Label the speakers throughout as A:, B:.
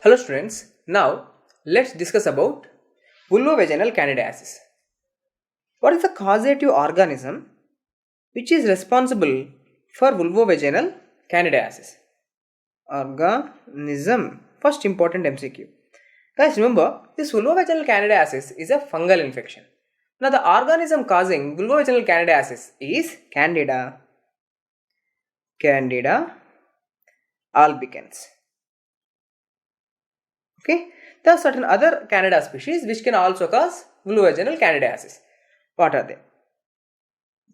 A: Hello students, now let's discuss about Vulvo Vaginal Candidiasis. What is the causative organism which is responsible for Vulvo Vaginal Candidiasis? Organism. First important MCQ. Guys, remember this Vulvo Vaginal Candidiasis is a fungal infection. Now the organism causing Vulvo Vaginal Candidiasis is Candida albicans. Okay, there are certain other Candida species which can also cause vulvovaginal candidiasis. What are they?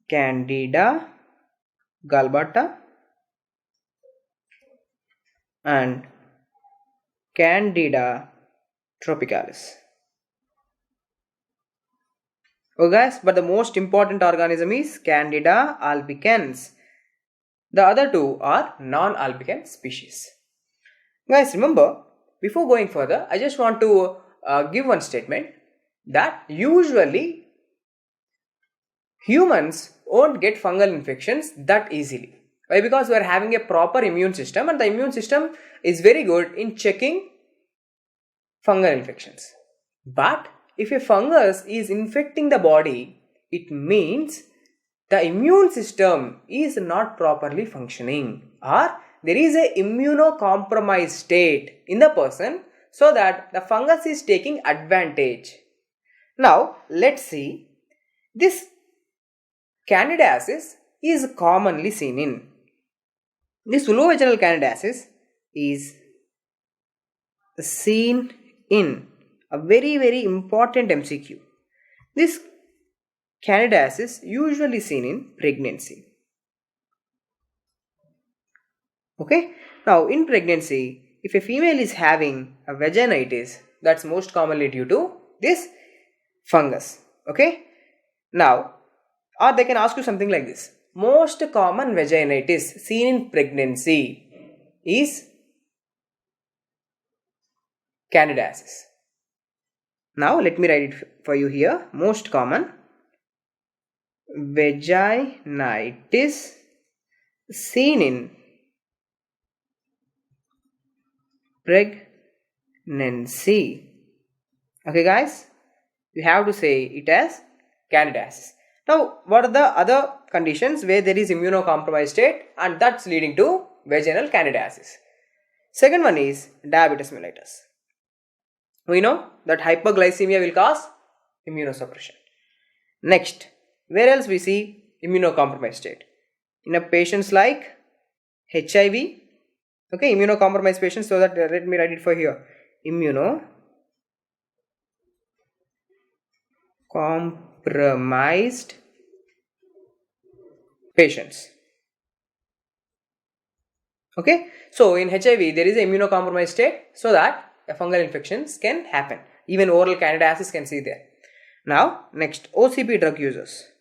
A: Candida glabrata and Candida tropicalis. Oh guys, but the most important organism is Candida albicans. The other two are non-albicans species. Guys, remember, before going further, I just want to give one statement that usually humans won't get fungal infections that easily. Why? Because we are having a proper immune system and the immune system is very good in checking fungal infections. But if a fungus is infecting the body, it means the immune system is not properly functioning, or there is a immunocompromised state in the person, so that the fungus is taking advantage. Now let's see, this candidiasis is commonly seen in, this vulvovaginal candidiasis is seen in a very important MCQ. This candidiasis usually seen in pregnancy. Okay, now in pregnancy, if a female is having a vaginitis, that's most commonly due to this fungus. Okay, now, or they can ask you something like this: most common vaginitis seen in pregnancy is candidiasis. Now let me write it for you here. Most common vaginitis seen in pregnancy. Okay guys, you have to say it as candidiasis. Now what are the other conditions where there is immunocompromised state and that's leading to vaginal candidiasis? Second one is diabetes mellitus. We know that hyperglycemia will cause immunosuppression. Next, where else we see immunocompromised state? In a patients like HIV. Okay, immunocompromised patients, so that let me write it for here. Immunocompromised patients. Okay, so in HIV there is a immunocompromised state, so that fungal infections can happen. Even oral candidiasis can see there. Now next, OCP drug users.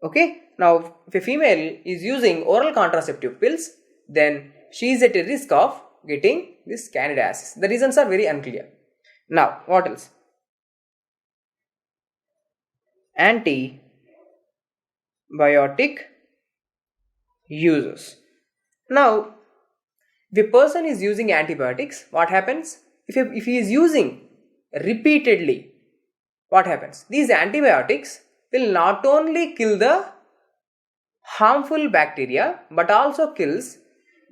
A: Okay, now if a female is using oral contraceptive pills, then she is at a risk of getting this candidiasis. The reasons are very unclear. Now what else? Antibiotic users. Now if a person is using antibiotics, what happens? If he is using repeatedly, what happens? These antibiotics will not only kill the harmful bacteria but also kills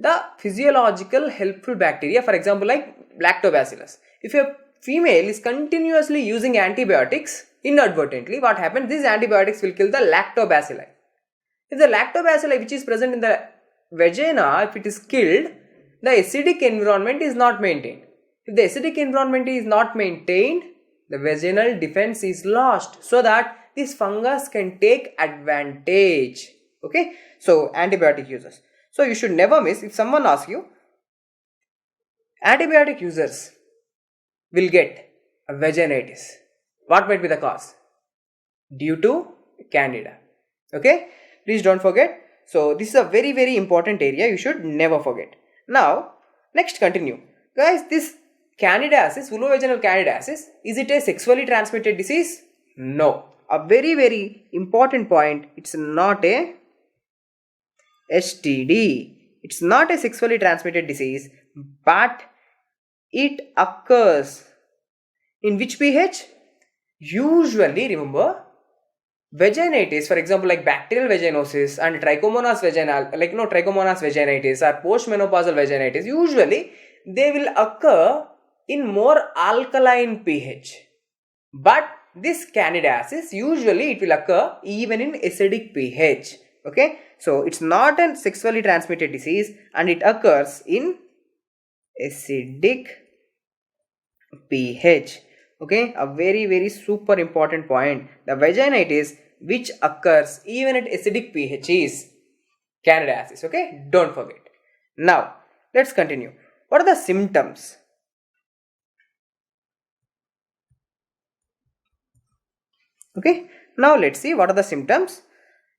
A: the physiological helpful bacteria, for example like lactobacillus. If a female is continuously using antibiotics inadvertently, what happens? These antibiotics will kill the lactobacilli. If the lactobacilli which is present in the vagina, if it is killed, the acidic environment is not maintained. If the acidic environment is not maintained, the vaginal defense is lost, so that this fungus can take advantage. Okay, so antibiotic users. So you should never miss, if someone asks you, antibiotic users will get a vaginitis, what might be the cause? Due to Candida. Okay, please don't forget. So this is a very important area, you should never forget. Now next, continue. Guys, this candidiasis, vulvovaginal candidiasis, is it a sexually transmitted disease? No. A very important point, it's not a STD. It's not a sexually transmitted disease, but it occurs in which pH? Usually, remember, vaginitis, for example, like bacterial vaginosis and trichomonas vaginal, trichomonas vaginitis or postmenopausal vaginitis, usually they will occur in more alkaline pH. But this candidiasis, usually it will occur even in acidic pH. Okay, so it's not a sexually transmitted disease and it occurs in acidic pH. Okay, a very super important point. The vaginitis which occurs even at acidic pH is candidiasis. Okay, don't forget. Now let's continue. What are the symptoms? Okay, now let's see what are the symptoms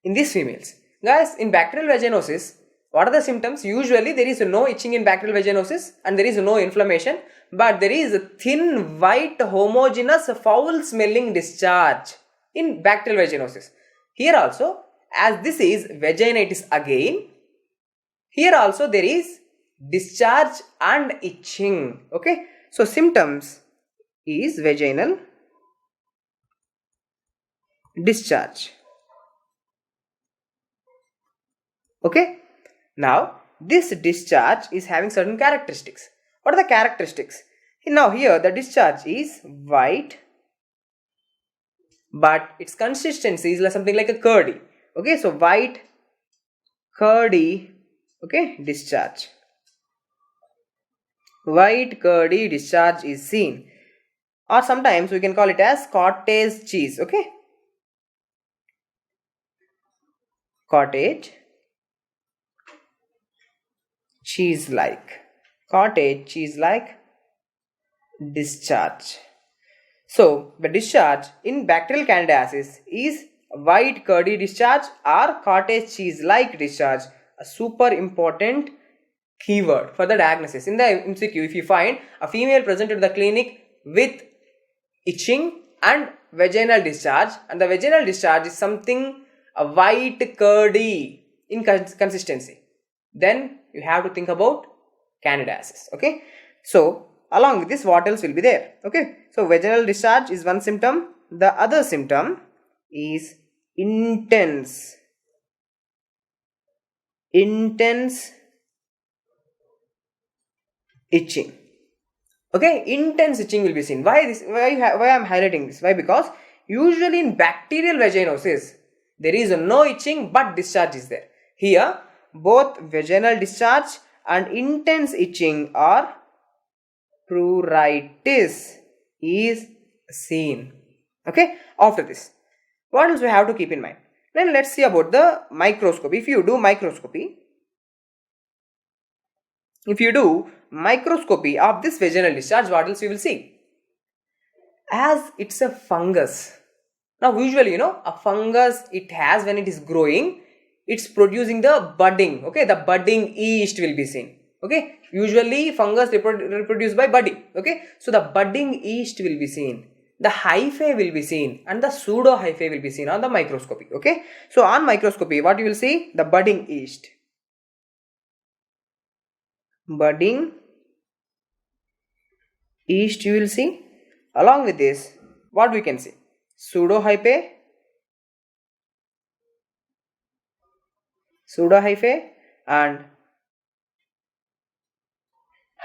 A: in these females. Guys, in bacterial vaginosis, what are the symptoms? Usually there is no itching in bacterial vaginosis and there is no inflammation, but there is a thin, white, homogeneous, foul-smelling discharge in bacterial vaginosis. Here also, as this is vaginitis again, here also there is discharge and itching. Okay, so symptoms is vaginal discharge. Okay, now this discharge is having certain characteristics. What are the characteristics? Now here the discharge is white, but its consistency is something like a curdy. Okay, so white, curdy, okay, discharge. White curdy discharge is seen, or sometimes we can call it as cottage cheese. Okay, cottage cheese-like, cottage cheese-like discharge. So the discharge in bacterial candidiasis is white curdy discharge or cottage cheese-like discharge. A super important keyword for the diagnosis. In the MCQ, if you find a female presented to the clinic with itching and vaginal discharge, and the vaginal discharge is something a white curdy in consistency, then you have to think about candidiasis. Okay, so along with this, what else will be there? Okay, so vaginal discharge is one symptom. The other symptom is intense itching. Okay, intense itching will be seen. Why this? Why I am highlighting this? Why? Because usually in bacterial vaginosis there is no itching but discharge is there. Here both vaginal discharge and intense itching or pruritus is seen. Okay, after this, what else we have to keep in mind? Then let's see about the microscopy. If you do microscopy of this vaginal discharge, what else you will see? As it's a fungus. Now usually, a fungus, it has, when it is growing, it's producing the budding. Okay, the budding yeast will be seen. Okay, usually fungus reproduced by budding. Okay, so the budding yeast will be seen, the hyphae will be seen, and the pseudo hyphae will be seen on the microscopy. Okay, so on microscopy, what you will see? The budding yeast. Budding yeast you will see. Along with this, what we can see? Pseudo hyphae and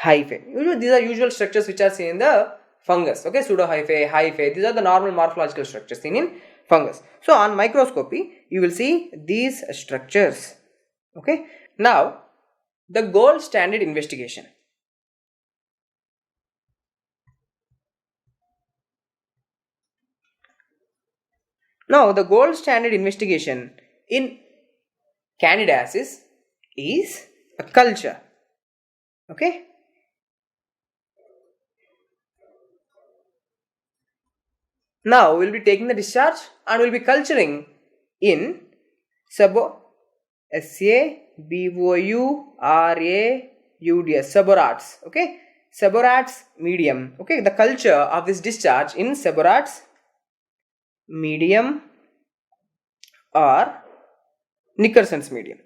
A: hyphae. Usually these are usual structures which are seen in the fungus. Okay, pseudo hyphae, these are the normal morphological structures seen in fungus. So on microscopy you will see these structures. Okay, now the gold standard investigation. Now the gold standard investigation in candidiasis is a culture. Okay, now we will be taking the discharge and we will be culturing in 𝗂𝐵𝑜𝑢𝑟𝐴𝑢𝑑𝑠, Seborrheics. Okay, Seborrheics medium. Okay, the culture of this discharge in Seborrheics medium or Nickerson's medium.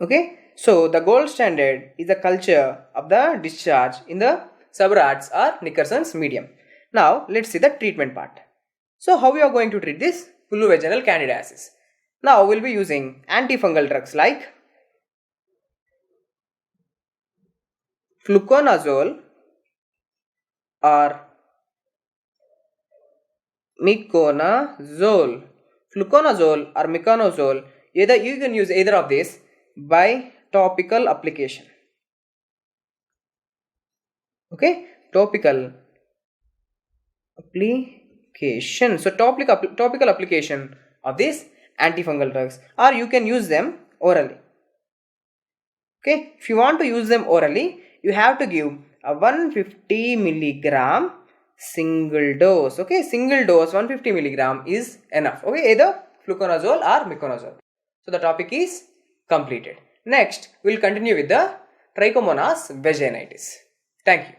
A: Okay, so the gold standard is the culture of the discharge in the subrats or Nickerson's medium. Now let's see the treatment part. So how we are going to treat this Vulvo Vaginal Candidiasis? Now we'll be using antifungal drugs like fluconazole or miconazole. Fluconazole or miconazole, either you can use either of these by topical application. Okay, topical application. So topical application of these antifungal drugs, or you can use them orally. Okay, if you want to use them orally, you have to give a 150 milligram single dose. Okay, single dose 150 milligram is enough. Okay, either fluconazole or miconazole. So the topic is completed. Next, we will continue with the Trichomonas vaginitis. Thank you.